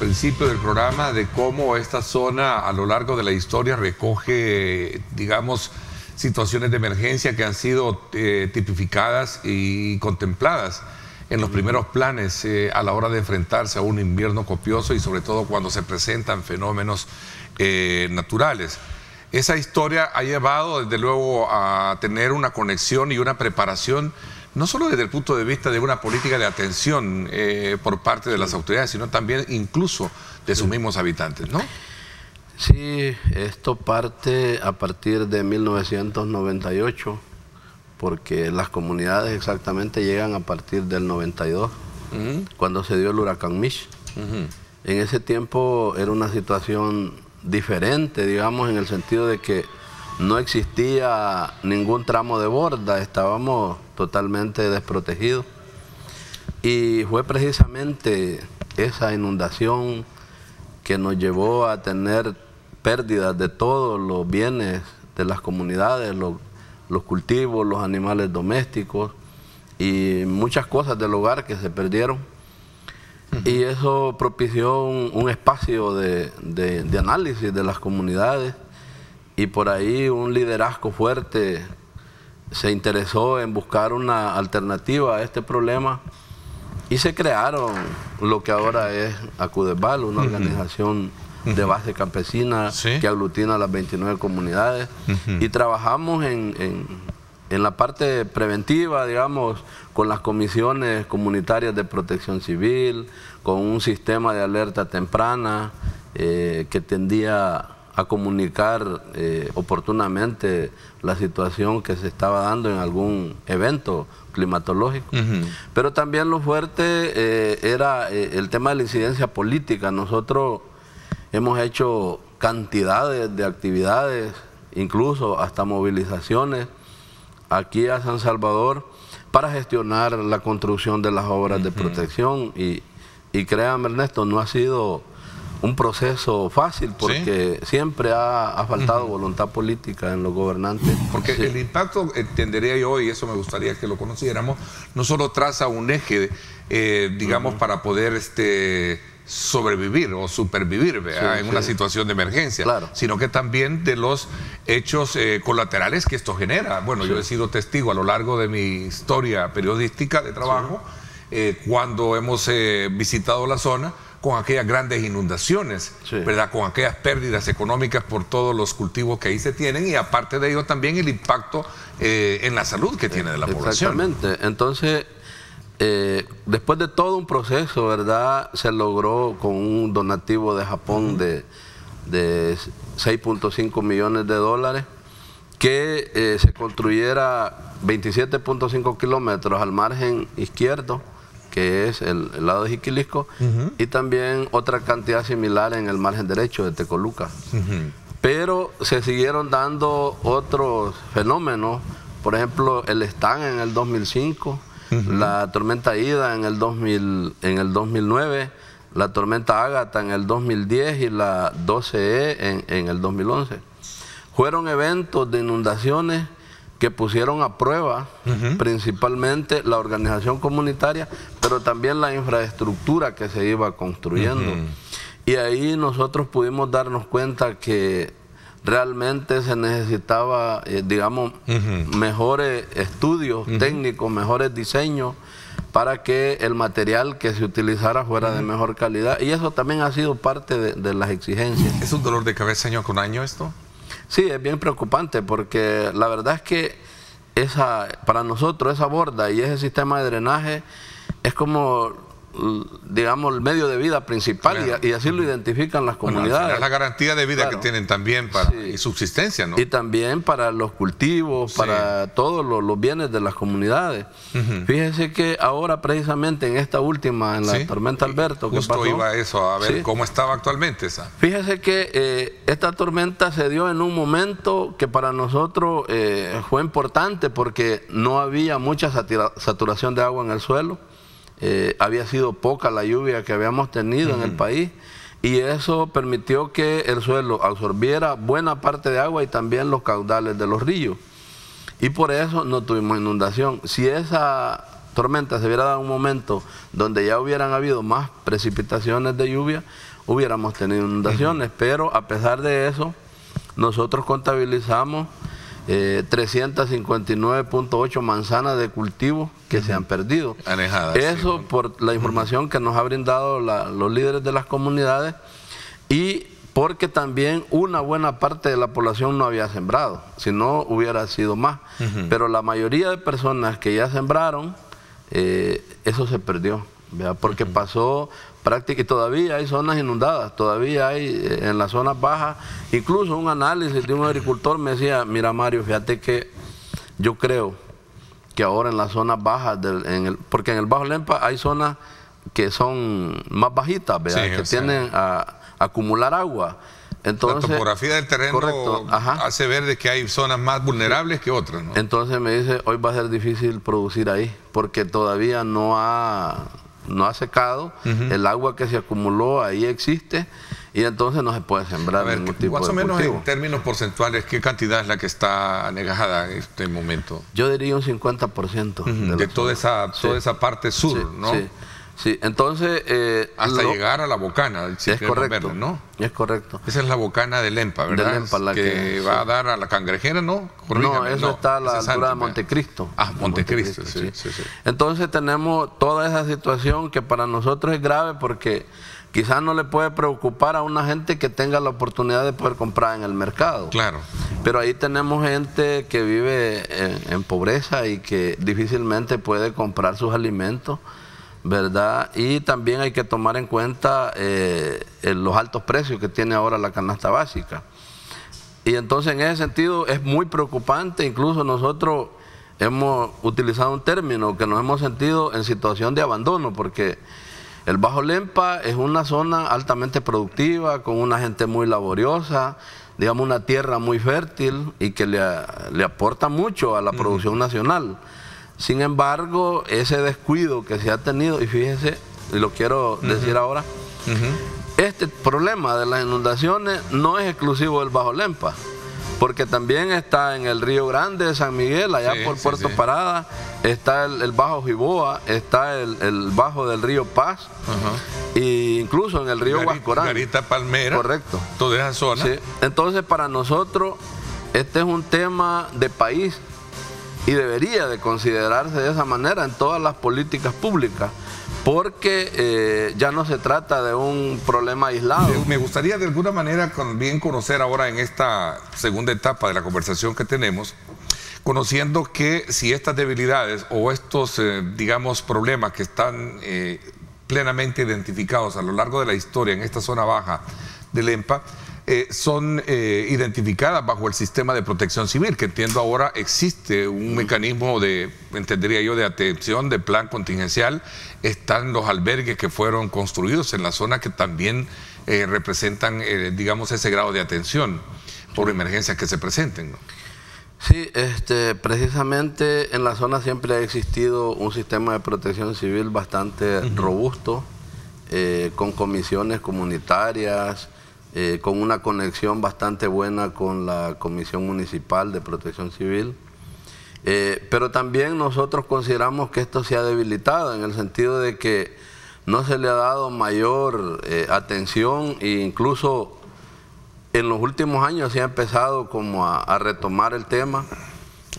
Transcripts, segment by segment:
principio del programa de cómo esta zona a lo largo de la historia recoge, digamos, situaciones de emergencia que han sido tipificadas y contempladas en los primeros planes a la hora de enfrentarse a un invierno copioso y sobre todo cuando se presentan fenómenos naturales. Esa historia ha llevado desde luego a tener una conexión y una preparación no solo desde el punto de vista de una política de atención por parte de las autoridades, sino también incluso de sus mismos habitantes, ¿no? Sí, esto parte a partir de 1998, porque las comunidades exactamente llegan a partir del 92, cuando se dio el huracán Mitch. En ese tiempo era una situación diferente, digamos, en el sentido de que no existía ningún tramo de borda, estábamos totalmente desprotegidos. Y fue precisamente esa inundación que nos llevó a tener pérdidas de todos los bienes de las comunidades, los cultivos, los animales domésticos y muchas cosas del hogar que se perdieron. Y eso propició un espacio de análisis de las comunidades, y por ahí un liderazgo fuerte se interesó en buscar una alternativa a este problema y se crearon lo que ahora es Acudesval, una organización de base campesina que aglutina a las 29 comunidades, y trabajamos en la parte preventiva, digamos, con las comisiones comunitarias de protección civil, con un sistema de alerta temprana que tendía a comunicar oportunamente la situación que se estaba dando en algún evento climatológico. Pero también lo fuerte era el tema de la incidencia política. Nosotros hemos hecho cantidades de actividades, incluso hasta movilizaciones aquí a San Salvador para gestionar la construcción de las obras de protección, y créanme, Ernesto, no ha sido un proceso fácil porque siempre ha faltado voluntad política en los gobernantes. Porque el impacto, entendería yo, y eso me gustaría que lo conociéramos, no solo traza un eje, digamos, para poder sobrevivir o supervivir en una situación de emergencia, sino que también de los hechos colaterales que esto genera. Bueno, yo he sido testigo a lo largo de mi historia periodística de trabajo, cuando hemos visitado la zona, con aquellas grandes inundaciones, ¿verdad? Con aquellas pérdidas económicas por todos los cultivos que ahí se tienen, y aparte de ello también el impacto en la salud que tiene de la población. Exactamente. Entonces, después de todo un proceso, ¿verdad?, se logró con un donativo de Japón de 6.5 millones de dólares que se construyera 27.5 kilómetros al margen izquierdo, que es el lado de Jiquilisco, y también otra cantidad similar en el margen derecho de Tecoluca. Pero se siguieron dando otros fenómenos, por ejemplo, el Stan en el 2005, la tormenta Ida en el 2009, la tormenta Ágata en el 2010 y la 12E en el 2011. Fueron eventos de inundaciones que pusieron a prueba principalmente la organización comunitaria, pero también la infraestructura que se iba construyendo. Y ahí nosotros pudimos darnos cuenta que realmente se necesitaba, digamos, mejores estudios técnicos, mejores diseños, para que el material que se utilizara fuera de mejor calidad. Y eso también ha sido parte de las exigencias. ¿Es un dolor de cabeza año con año esto? Sí, es bien preocupante, porque la verdad es que para nosotros esa borda y ese sistema de drenaje es como, digamos, el medio de vida principal, y así lo identifican las comunidades. Bueno, la garantía de vida que tienen también y subsistencia, ¿no? Y también para los cultivos, para todos los bienes de las comunidades. Fíjese que ahora precisamente en esta última, en la tormenta Alberto, que pasó, iba a eso, a ver cómo estaba actualmente esa. Fíjese que esta tormenta se dio en un momento que para nosotros fue importante, porque no había mucha saturación de agua en el suelo. Había sido poca la lluvia que habíamos tenido en el país, y eso permitió que el suelo absorbiera buena parte de agua y también los caudales de los ríos, y por eso no tuvimos inundación. Si esa tormenta se hubiera dado en un momento donde ya hubieran habido más precipitaciones de lluvia, hubiéramos tenido inundaciones, pero a pesar de eso, nosotros contabilizamos 359.8 manzanas de cultivo que se han perdido. Alejadas, eso sí, por la información que nos ha brindado los líderes de las comunidades y porque también una buena parte de la población no había sembrado, si no hubiera sido más. Pero la mayoría de personas que ya sembraron, eso se perdió, ¿verdad? Porque pasó prácticamente, y todavía hay zonas inundadas, todavía hay en las zonas bajas, incluso un análisis de un agricultor me decía, mira Mario, fíjate que yo creo que ahora en las zonas bajas, porque en el Bajo Lempa hay zonas que son más bajitas, ¿verdad? Sí, que tienden a acumular agua. Entonces, la topografía del terreno hace ver de que hay zonas más vulnerables que otras, ¿no? Entonces me dice, hoy va a ser difícil producir ahí, porque todavía no ha secado, el agua que se acumuló ahí existe, y entonces no se puede sembrar ningún tipo más de o menos cultivo. En términos porcentuales, ¿qué cantidad es la que está anegada en este momento? Yo diría un 50% de toda esa parte sur, sí, ¿no? Sí. Sí, entonces... hasta llegar a la bocana, es correcto, verde, ¿no? Es correcto. Esa es la bocana de Lempa, ¿verdad? De Lempa, la que va a dar a la Cangrejera, ¿no? No, eso está a la altura de Montecristo. Ah, Montecristo, sí. Entonces tenemos toda esa situación que para nosotros es grave porque quizás no le puede preocupar a una gente que tenga la oportunidad de poder comprar en el mercado. Claro. Pero ahí tenemos gente que vive en pobreza y que difícilmente puede comprar sus alimentos, ¿verdad? Y también hay que tomar en cuenta los altos precios que tiene ahora la canasta básica. Y entonces en ese sentido es muy preocupante, incluso nosotros hemos utilizado un término que nos hemos sentido en situación de abandono, porque el Bajo Lempa es una zona altamente productiva, con una gente muy laboriosa, digamos una tierra muy fértil y que le aporta mucho a la producción nacional. Sin embargo, ese descuido que se ha tenido, y fíjese, y lo quiero decir ahora, este problema de las inundaciones no es exclusivo del Bajo Lempa, porque también está en el Río Grande de San Miguel, allá por Puerto Parada, está el Bajo Jiboa, está el Bajo del Río Paz, e incluso en el Río Huascorán. Garita Palmera. Correcto. Toda esa zona. Sí. Entonces, para nosotros, este es un tema de país, y debería de considerarse de esa manera en todas las políticas públicas, porque ya no se trata de un problema aislado. Me gustaría de alguna manera bien conocer ahora en esta segunda etapa de la conversación que tenemos, conociendo que si estas debilidades o estos, digamos, problemas que están plenamente identificados a lo largo de la historia en esta zona baja de Lempa, son identificadas bajo el sistema de protección civil, que entiendo ahora existe un mecanismo entendería yo, de atención, de plan contingencial. Están los albergues que fueron construidos en la zona que también representan, digamos, ese grado de atención por emergencias que se presenten, ¿no? Sí, precisamente en la zona siempre ha existido un sistema de protección civil bastante robusto, con comisiones comunitarias, con una conexión bastante buena con la Comisión Municipal de Protección Civil. Pero también nosotros consideramos que esto se ha debilitado en el sentido de que no se le ha dado mayor atención, e incluso en los últimos años se ha empezado como a retomar el tema,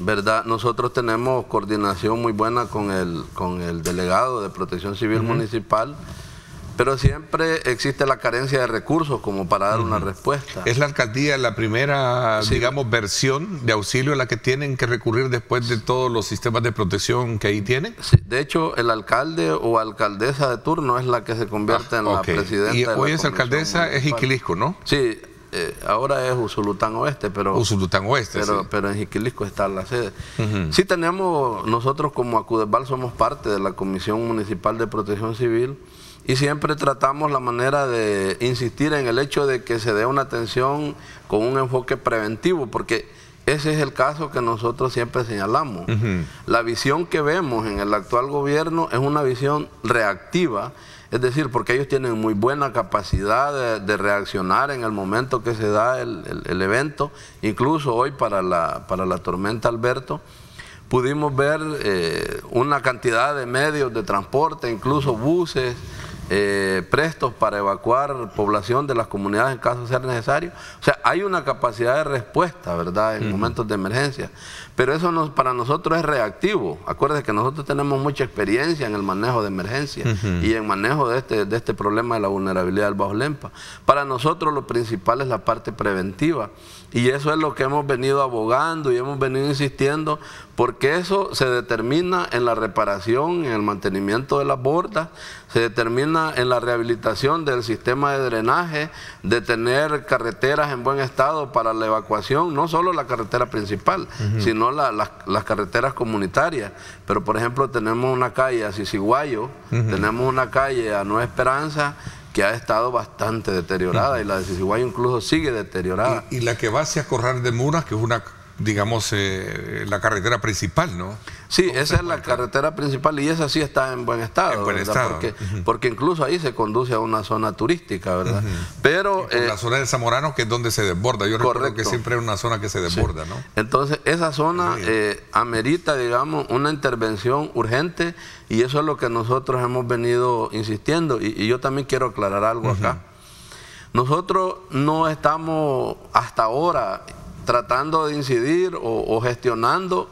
¿verdad? Nosotros tenemos coordinación muy buena con el delegado de Protección Civil municipal, pero siempre existe la carencia de recursos como para dar una respuesta. ¿Es la alcaldía la primera, digamos, versión de auxilio a la que tienen que recurrir después de todos los sistemas de protección que ahí tienen? Sí, de hecho, el alcalde o alcaldesa de turno es la que se convierte en la presidenta. Y hoy es alcaldesa, es Jiquilisco, ¿no? Sí, ahora es Usulután Oeste, pero en Jiquilisco está la sede. Sí tenemos, nosotros como Acudesval somos parte de la Comisión Municipal de Protección Civil, y siempre tratamos la manera de insistir en el hecho de que se dé una atención con un enfoque preventivo, porque ese es el caso que nosotros siempre señalamos. La visión que vemos en el actual gobierno es una visión reactiva, es decir, porque ellos tienen muy buena capacidad de reaccionar en el momento que se da el evento, incluso hoy para la tormenta Alberto, pudimos ver una cantidad de medios de transporte, incluso buses, prestos para evacuar población de las comunidades en caso de ser necesario. O sea, hay una capacidad de respuesta, ¿verdad?, en momentos de emergencia. Pero eso para nosotros es reactivo. Acuérdense que nosotros tenemos mucha experiencia en el manejo de emergencia y en manejo de este problema de la vulnerabilidad del Bajo Lempa. Para nosotros lo principal es la parte preventiva. Y eso es lo que hemos venido abogando y hemos venido insistiendo, porque eso se determina en la reparación, en el mantenimiento de las bordas, se determina en la rehabilitación del sistema de drenaje, de tener carreteras en buen estado para la evacuación, no solo la carretera principal, sino las carreteras comunitarias. Pero por ejemplo tenemos una calle a Sisiguayo, tenemos una calle a Nueva Esperanza, que ha estado bastante deteriorada, y la de Sisiguayo incluso sigue deteriorada. Y la que va hacia Corral de Muras, que es una, digamos, la carretera principal, ¿no? Sí, esa es la carretera principal, y esa sí está en buen estado. En buen estado. Porque incluso ahí se conduce a una zona turística, ¿verdad? Pero la zona de Zamorano, que es donde se desborda. Yo recuerdo que siempre es una zona que se desborda, ¿no? Entonces, esa zona amerita, digamos, una intervención urgente, y eso es lo que nosotros hemos venido insistiendo. Y yo también quiero aclarar algo acá. Nosotros no estamos hasta ahora tratando de incidir o gestionando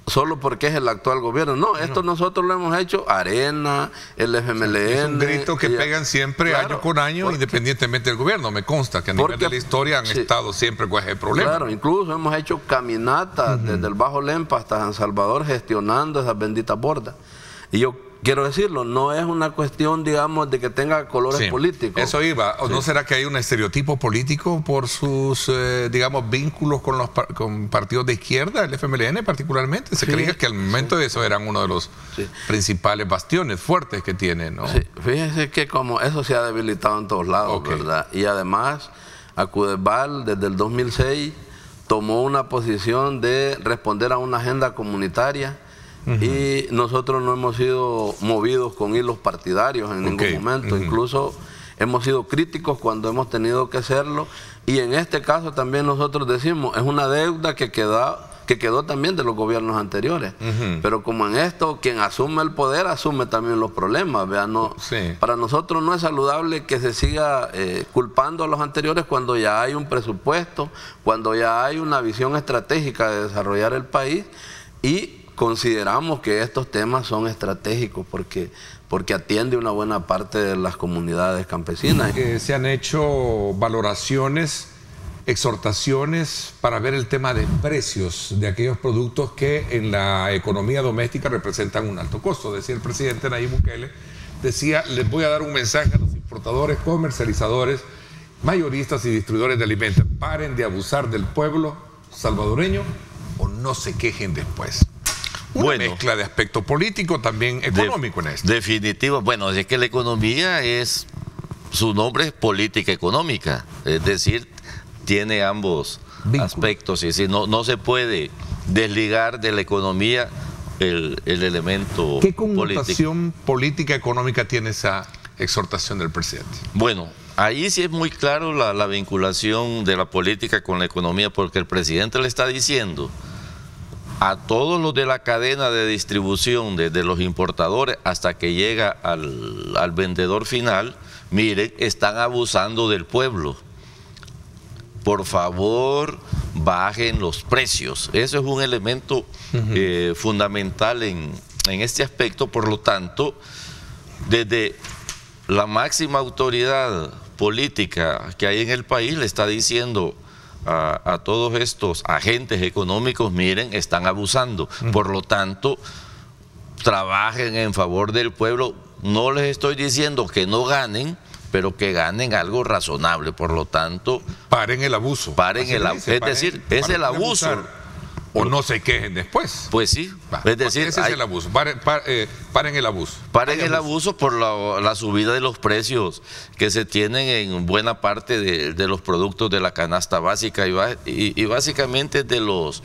solo porque es el actual gobierno. No, esto nosotros lo hemos hecho, Arena, el FMLN. Es un grito que pegan siempre, claro, año con año, independientemente del gobierno. Me consta que a nivel de la historia han estado siempre con ese problema. Claro, incluso hemos hecho caminatas desde el Bajo Lempa hasta San Salvador gestionando esas benditas bordas. Y yo quiero decirlo, no es una cuestión, digamos, de que tenga colores políticos. Eso iba. ¿O no será que hay un estereotipo político por sus, digamos, vínculos con partidos de izquierda, el FMLN particularmente? Se creía que al momento de eso eran uno de los principales bastiones fuertes que tienen, ¿no? Sí, fíjense que como eso se ha debilitado en todos lados, ¿verdad? Y además, Acudesval desde el 2006 tomó una posición de responder a una agenda comunitaria. Y nosotros no hemos sido movidos con hilos partidarios en ningún momento. Incluso hemos sido críticos cuando hemos tenido que hacerlo. Y en este caso también nosotros decimos, es una deuda que quedó también de los gobiernos anteriores. Pero como en esto, quien asume el poder asume también los problemas. ¿Vean? No, para nosotros no es saludable que se siga culpando a los anteriores cuando ya hay un presupuesto, cuando ya hay una visión estratégica de desarrollar el país, y consideramos que estos temas son estratégicos porque atiende una buena parte de las comunidades campesinas. Se han hecho valoraciones, exhortaciones para ver el tema de precios de aquellos productos que en la economía doméstica representan un alto costo. Decía el presidente Nayib Bukele, decía, les voy a dar un mensaje a los importadores, comercializadores, mayoristas y distribuidores de alimentos: paren de abusar del pueblo salvadoreño o no se quejen después. Una mezcla de aspecto político, también económico en esto. Definitivo. Bueno, es que la economía es, su nombre es política económica, es decir, tiene ambos aspectos. Es decir, no se puede desligar de la economía el elemento político. ¿Qué connotación política económica tiene esa exhortación del presidente? Bueno, ahí sí es muy claro la vinculación de la política con la economía, porque el presidente le está diciendo a todos los de la cadena de distribución, desde los importadores hasta que llega al vendedor final: miren, están abusando del pueblo. Por favor, bajen los precios. Eso es un elemento fundamental en este aspecto. Por lo tanto, desde la máxima autoridad política que hay en el país le está diciendo a todos estos agentes económicos: miren, están abusando. Por lo tanto, trabajen en favor del pueblo. No les estoy diciendo que no ganen, pero que ganen algo razonable. Por lo tanto, paren el abuso. Paren el abuso. Es decir, es el abuso. O no se quejen después. Pues sí. Es decir, ese es el abuso. Paren el abuso. Paren el abuso por la subida de los precios que se tienen en buena parte de los productos de la canasta básica y básicamente de los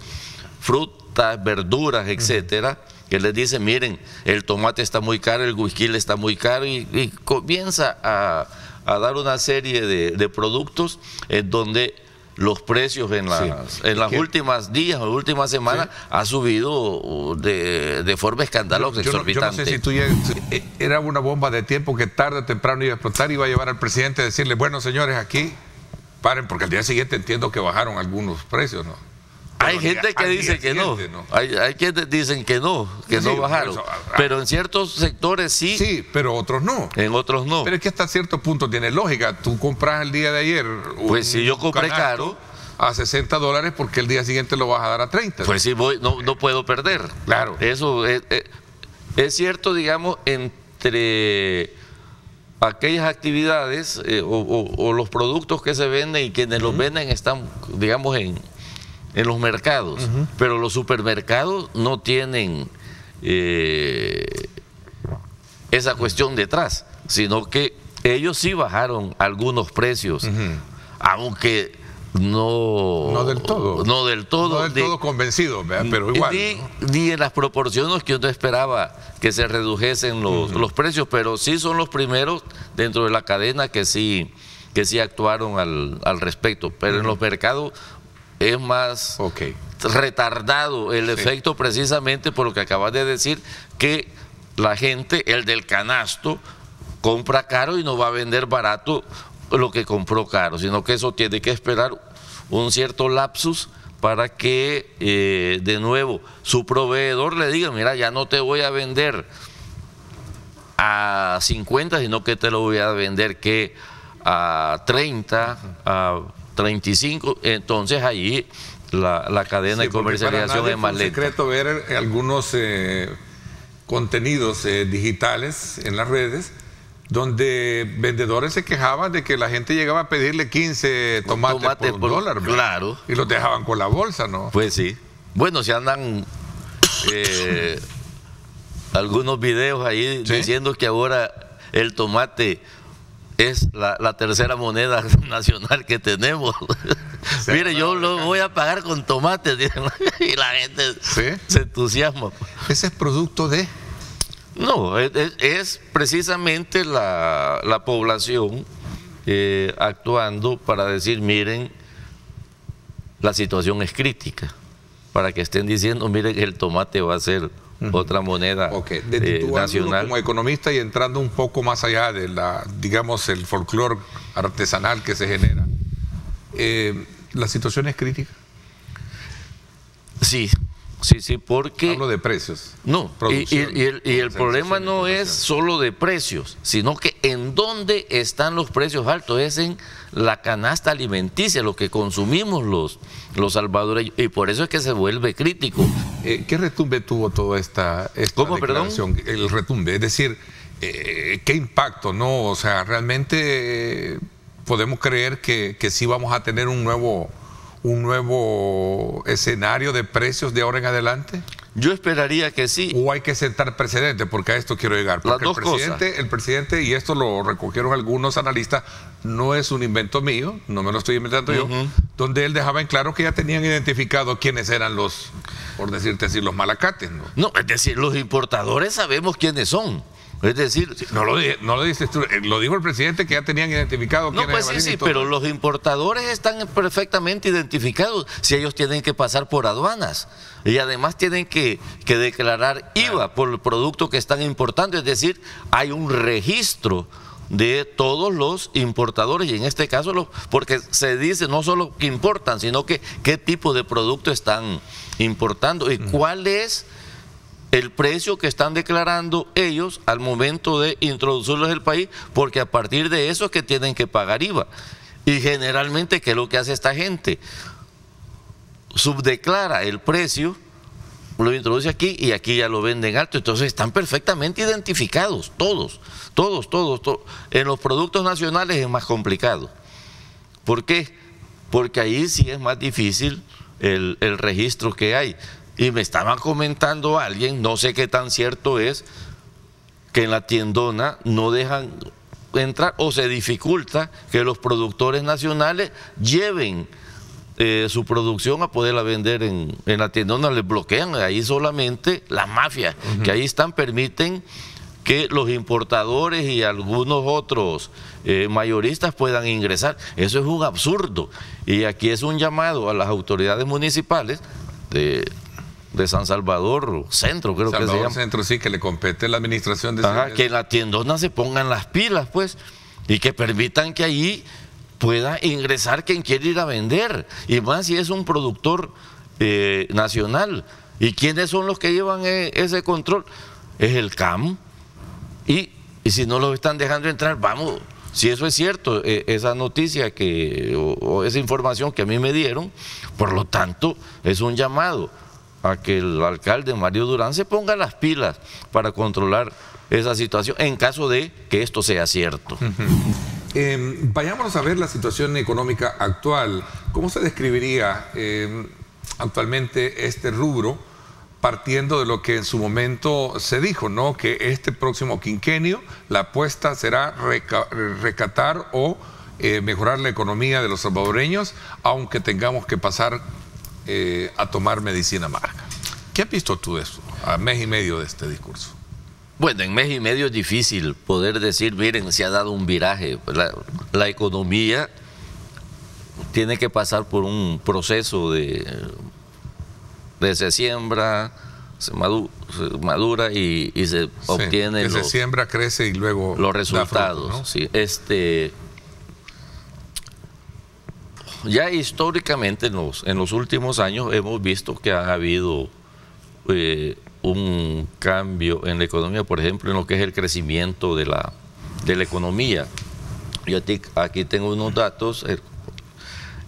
frutas, verduras, etcétera, que les dicen: miren, el tomate está muy caro, el whisky está muy caro, y comienza a dar una serie de productos en donde los precios en las últimas días o últimas semanas ha subido de forma escandalosa, exorbitante. Yo no sé si tú era una bomba de tiempo que tarde o temprano iba a explotar y iba a llevar al presidente a decirle, bueno, señores, aquí paren, porque al día siguiente entiendo que bajaron algunos precios, ¿no? Hay gente que dice que no. Hay quienes dicen que no bajaron. Pero en ciertos sectores sí. Sí, pero otros no. En otros no. Pero es que hasta cierto punto tiene lógica. Tú compras el día de ayer. Pues si yo compré caro. A $60 porque el día siguiente lo vas a dar a 30. Pues sí, no puedo perder. Claro. Eso es cierto, digamos, entre aquellas actividades o los productos que se venden y quienes los venden están, digamos, en los mercados, pero los supermercados no tienen esa cuestión detrás, sino que ellos sí bajaron algunos precios, aunque no del todo. No del todo convencido, pero igual. Ni en las proporciones que uno esperaba que se redujesen los precios, pero sí son los primeros dentro de la cadena que sí actuaron al respecto, pero en los mercados es más retardado el efecto, precisamente por lo que acabas de decir, que la gente, el del canasto, compra caro y no va a vender barato lo que compró caro, sino que eso tiene que esperar un cierto lapsus para que de nuevo su proveedor le diga, mira, ya no te voy a vender a 50, sino que te lo voy a vender que a 30, a 35, entonces allí la cadena de comercialización es más lenta. Es secreto ver algunos contenidos digitales en las redes donde vendedores se quejaban de que la gente llegaba a pedirle 15 tomates por $1, claro, y los dejaban con la bolsa, ¿no? Pues sí. Bueno, se andan algunos videos ahí diciendo que ahora el tomate es la tercera moneda nacional que tenemos. Mire, yo lo voy a pagar con tomates, y la gente se entusiasma. ¿Ese es producto de...? No, es precisamente la población actuando para decir, miren, la situación es crítica, para que estén diciendo, miren, el tomate va a ser otra moneda nacional. Como economista y entrando un poco más allá de digamos, el folclore artesanal que se genera, ¿la situación es crítica? Sí, porque... Hablo de precios. No, y el problema no es solo de precios, sino que en dónde están los precios altos, es en la canasta alimenticia, lo que consumimos los salvadoreños, y por eso es que se vuelve crítico. ¿Qué retumbe tuvo toda esta declaración? Perdón? El retumbe, es decir, ¿qué impacto? ¿No? O sea, realmente podemos creer que sí vamos a tener un nuevo escenario de precios de ahora en adelante? Yo esperaría que sí. ¿O hay que sentar precedentes? Porque a esto quiero llegar. Porque el presidente, y esto lo recogieron algunos analistas, no es un invento mío, no me lo estoy inventando yo, donde él dejaba en claro que ya tenían identificado quiénes eran los, por decirte así, los malacates, ¿no? No, es decir, los importadores sabemos quiénes son. Es decir, no lo dices tú, lo dijo el presidente, que ya tenían identificado quiénes eran. No, pues sí, pero los importadores están perfectamente identificados si ellos tienen que pasar por aduanas y además tienen que declarar IVA por el producto que están importando. Es decir, hay un registro de todos los importadores, y en este caso porque se dice no solo que importan, sino que qué tipo de producto están importando y cuál es el precio que están declarando ellos al momento de introducirlos en el país, porque a partir de eso es que tienen que pagar IVA. Y generalmente, ¿qué es lo que hace esta gente? Subdeclara el precio, lo introduce aquí y aquí ya lo venden alto. Entonces están perfectamente identificados, todos. En los productos nacionales es más complicado. ¿Por qué? Porque ahí sí es más difícil el registro que hay. Y me estaban comentando alguien, no sé qué tan cierto es, que en la tiendona no dejan entrar o se dificulta que los productores nacionales lleven su producción a poderla vender en la tiendona, les bloquean. Ahí solamente las mafias que ahí están permiten que los importadores y algunos otros mayoristas puedan ingresar. Eso es un absurdo. Y aquí es un llamado a las autoridades municipales de San Salvador Centro, creo que se llama. Centro, sí, que le compete la administración de que en la tiendona se pongan las pilas, pues, y que permitan que allí pueda ingresar quien quiere ir a vender. Y más si es un productor nacional. ¿Y quiénes son los que llevan ese control? Es el CAM. Y si no los están dejando entrar, vamos, si eso es cierto, esa noticia o esa información que a mí me dieron, por lo tanto, es un llamado a que el alcalde Mario Durán se ponga las pilas para controlar esa situación en caso de que esto sea cierto. Vayámonos a ver la situación económica actual. ¿Cómo se describiría actualmente este rubro, partiendo de lo que en su momento se dijo, ¿no? Que este próximo quinquenio la apuesta será recatar o mejorar la economía de los salvadoreños, aunque tengamos que pasar a tomar medicina amarga? ¿Qué has visto tú de eso, a mes y medio de este discurso? Bueno, en mes y medio es difícil poder decir, miren, se ha dado un viraje. La economía tiene que pasar por un proceso de se siembra, se madura y se obtiene se siembra, crece y luego los resultados, fruto, ¿no? Sí. Ya históricamente en los últimos años hemos visto que ha habido un cambio en la economía, por ejemplo, en lo que es el crecimiento de la economía. Yo aquí tengo unos datos.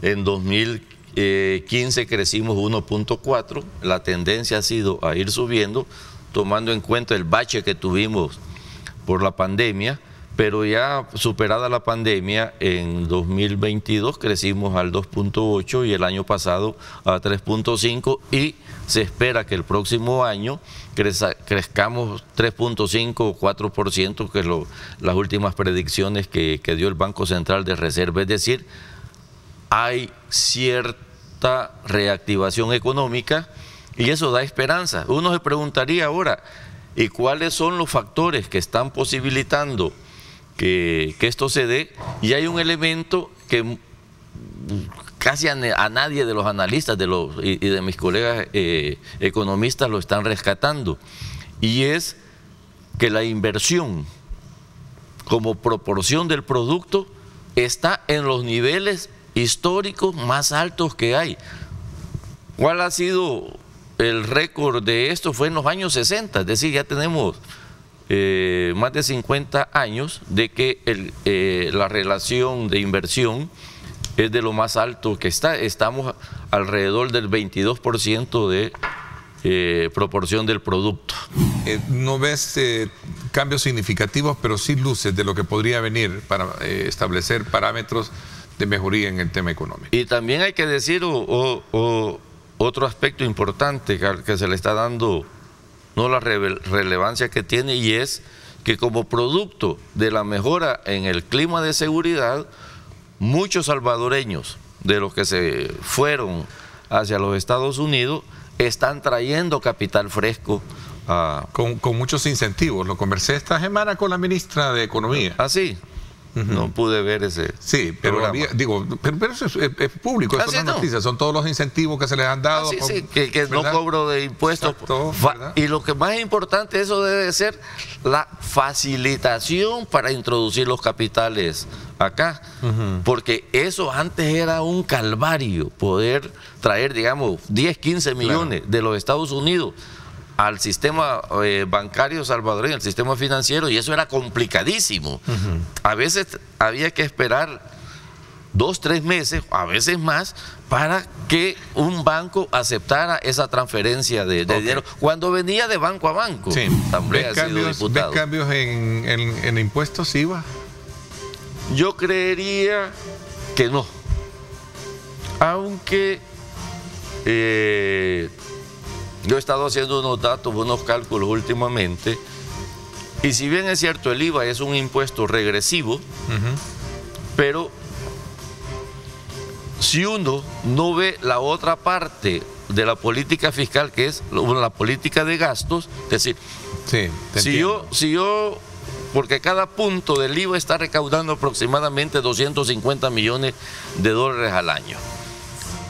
En 2015 crecimos 1.4, la tendencia ha sido a ir subiendo, tomando en cuenta el bache que tuvimos por la pandemia, pero ya superada la pandemia, en 2022 crecimos al 2.8 y el año pasado a 3.5, y se espera que el próximo año crezcamos 3.5 o 4%, que es las últimas predicciones que dio el Banco Central de Reserva. Es decir, hay cierta reactivación económica y eso da esperanza. Uno se preguntaría ahora, ¿y cuáles son los factores que están posibilitando que esto se dé? Y hay un elemento que casi a nadie de los analistas y de mis colegas economistas lo están rescatando, y es que la inversión como proporción del producto está en los niveles históricos más altos que hay. ¿Cuál ha sido el récord de esto? Fue en los años 60, es decir, ya tenemos más de 50 años de que la relación de inversión es de lo más alto que estamos alrededor del 22% de proporción del producto. ¿No ves cambios significativos, pero sí luces de lo que podría venir para establecer parámetros de mejoría en el tema económico? Y también hay que decir otro aspecto importante que se le está dando no la relevancia que tiene, y es que como producto de la mejora en el clima de seguridad, muchos salvadoreños de los que se fueron hacia los Estados Unidos están trayendo capital fresco. Con muchos incentivos. Lo conversé esta semana con la ministra de Economía. ¿Ah, sí? No pude ver ese. Sí, pero pero eso es público, eso no es noticia, son todos los incentivos que se les han dado. Que no cobro de impuestos. Exacto, y lo que más importante, eso debe ser la facilitación para introducir los capitales acá, porque eso antes era un calvario, poder traer, digamos, 10, 15 millones de los Estados Unidos al sistema bancario salvadoreño, al sistema financiero, y eso era complicadísimo. A veces había que esperar 2, 3 meses, a veces más, para que un banco aceptara esa transferencia de dinero, cuando venía de banco a banco. Sí. ¿Ves cambios en impuestos, IVA? Yo creería que no, aunque yo he estado haciendo unos datos, unos cálculos últimamente, y si bien es cierto, el IVA es un impuesto regresivo, pero si uno no ve la otra parte de la política fiscal, que es la política de gastos. Es decir, Sí, si yo, porque cada punto del IVA está recaudando aproximadamente 250 millones de dólares al año.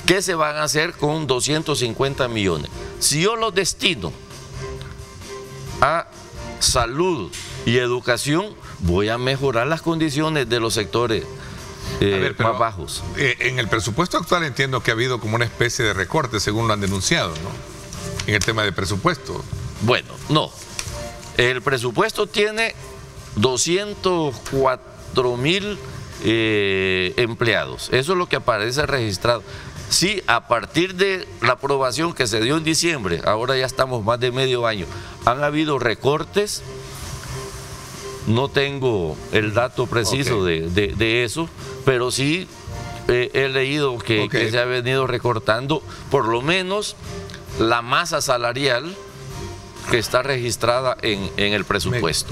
¿Qué se van a hacer con 250 millones? Si yo los destino a salud y educación, voy a mejorar las condiciones de los sectores más bajos. En el presupuesto actual entiendo que ha habido como una especie de recorte, según lo han denunciado, ¿no? En el tema de presupuesto. Bueno, no. El presupuesto tiene 204.000 empleados. Eso es lo que aparece registrado. Sí, a partir de la aprobación que se dio en diciembre, ahora ya estamos más de medio año, han habido recortes. No tengo el dato preciso de eso, pero sí he leído que se ha venido recortando por lo menos la masa salarial que está registrada en el presupuesto.